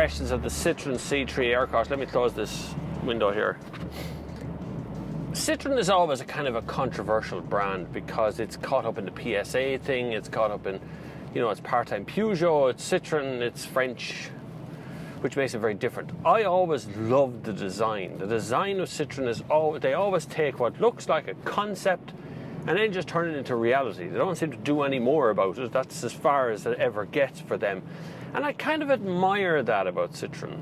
impressions of the Citroen C3 Aircross. Let me close this window here. Citroen is always a kind of a controversial brand because it's caught up in the PSA thing, it's caught up in, you know, it's part-time Peugeot, it's Citroen, it's French, which makes it very different. I always loved the design. The design of Citroen is they always take what looks like a concept and then just turn it into reality. They don't seem to do any more about it. That's as far as it ever gets for them. And I kind of admire that about Citroen.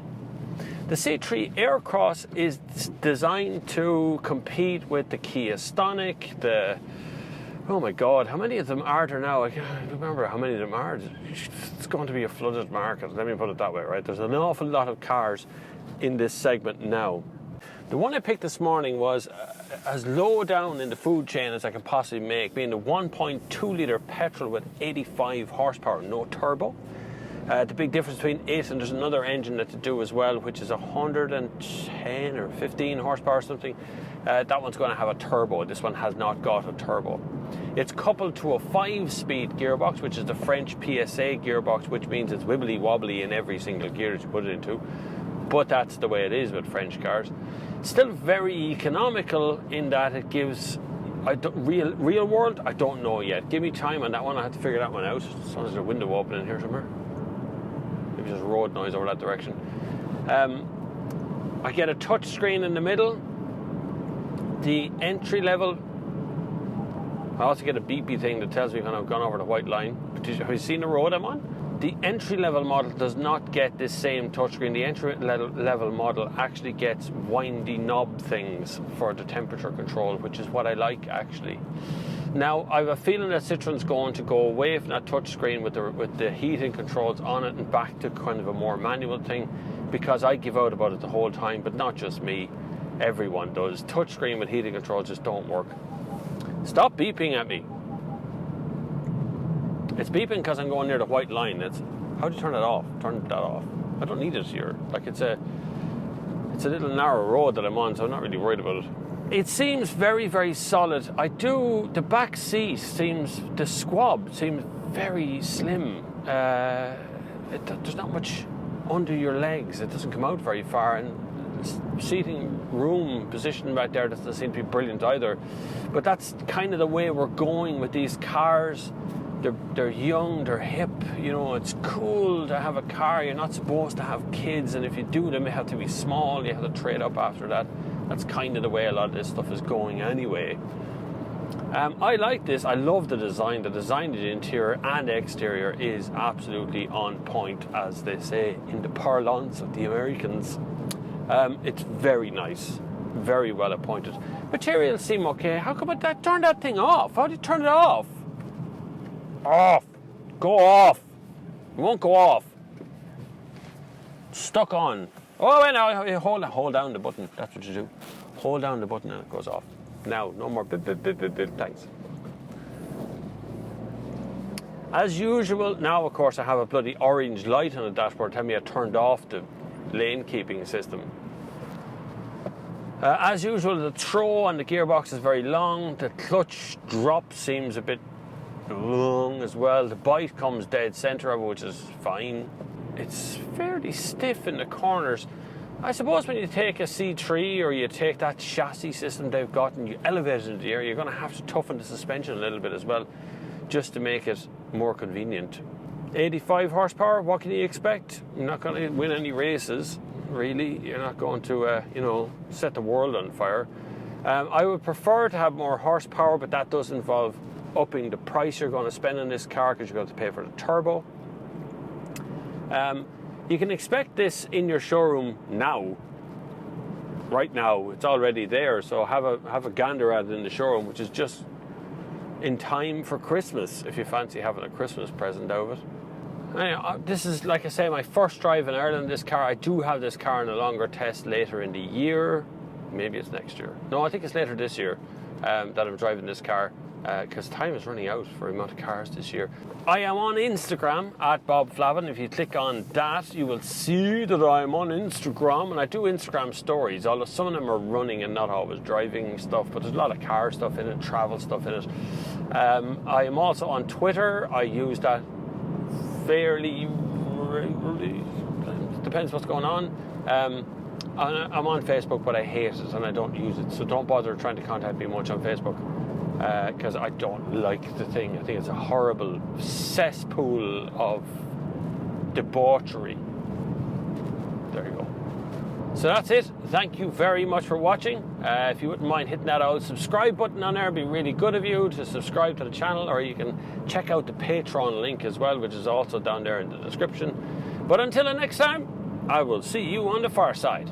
The C3 Aircross is designed to compete with the Kia Stonic, oh my God, how many of them are there now? I can't remember how many of them are. It's going to be a flooded market, let me put it that way, right? There's an awful lot of cars in this segment now. The one I picked this morning was as low down in the food chain as I can possibly make, being the 1.2 litre petrol with 85 horsepower, no turbo. The big difference between it and there's another engine that to do as well, which is 110 or 15 horsepower or something. That one's going to have a turbo. This one has not got a turbo. It's coupled to a 5-speed gearbox, which is the French PSA gearbox, which means it's wibbly wobbly in every single gear that you put it into. But that's the way it is with French cars. Still very economical in that it gives real world. I don't know yet. Give me time on that one. I have to figure that one out. As long as there's a window open in here somewhere. Maybe just road noise over that direction. I get a touch screen in the middle. The entry level, I also get a beepy thing that tells me when I've gone over the white line. Have you seen the road I'm on? The entry level model does not get this same touchscreen. The entry level model actually gets windy knob things for the temperature control, which is what I like actually. Now, I have a feeling that Citroen's going to go away from that touchscreen with the heating controls on it and back to kind of a more manual thing, because I give out about it the whole time, but not just me. Everyone does. Touchscreen with heating controls just don't work. Stop beeping at me. It's beeping because I'm going near the white line. How do you turn it off? Turn that off. I don't need it here. Like it's a little narrow road that I'm on, so I'm not really worried about it. It seems very, very solid. The back seat the squab seems very slim. There's not much under your legs. It doesn't come out very far, and seating room position right there doesn't seem to be brilliant either. But that's kind of the way we're going with these cars. They're young, they're hip, you know, it's cool to have a car. You're not supposed to have kids, and if you do, they may have to be small. You have to trade up after that. That's kind of the way a lot of this stuff is going anyway. I like this. I love the design. The design of the interior and exterior is absolutely on point, as they say in the parlance of the Americans. It's very nice, very well appointed. Materials seem okay. How come I turn that thing off? How do you turn it off? Off. Go off. It won't go off. Stuck on. Oh, wait, now hold down the button. That's what you do. Hold down the button and it goes off. Now, no more bip, bip, bip, bip, bip. Thanks. As usual, now of course I have a bloody orange light on the dashboard telling me I turned off the lane keeping system. As usual, the throw on the gearbox is very long. The clutch drop seems a bit long as well. The bite comes dead center, which is fine. It's fairly stiff in the corners. I suppose when you take a C3 or you take that chassis system they've got and you elevate it into the air, you're going to have to toughen the suspension a little bit as well, just to make it more convenient. 85 horsepower, what can you expect? You're not going to win any races, really. You're not going to, set the world on fire. I would prefer to have more horsepower, but that does involve upping the price you're going to spend on this car, because you're going to pay for the turbo. You can expect this in your showroom now. Right now, it's already there, so have a gander at it in the showroom, which is just in time for Christmas, if you fancy having a Christmas present out of it. Anyway, this is, like I say, my first drive in Ireland. This car, I do have this car in a longer test later in the year. Maybe it's next year. No, I think it's later this year that I'm driving this car, because time is running out for the amount of cars this year. I am on Instagram at Bob Flavin. If you click on that, you will see that I'm on Instagram, and I do Instagram stories, although some of them are running and not always driving stuff, but there's a lot of car stuff in it, travel stuff in it. I am also on Twitter. I use that fairly regularly. The depends what's going on. I'm on Facebook, but I hate it and I don't use it. So don't bother trying to contact me much on Facebook, because I don't like the thing. I think it's a horrible cesspool of debauchery. There you go. So that's it. Thank you very much for watching. If you wouldn't mind hitting that old subscribe button on there, it'd be really good of you to subscribe to the channel, or you can check out the Patreon link as well, which is also down there in the description. But until the next time, I will see you on the far side.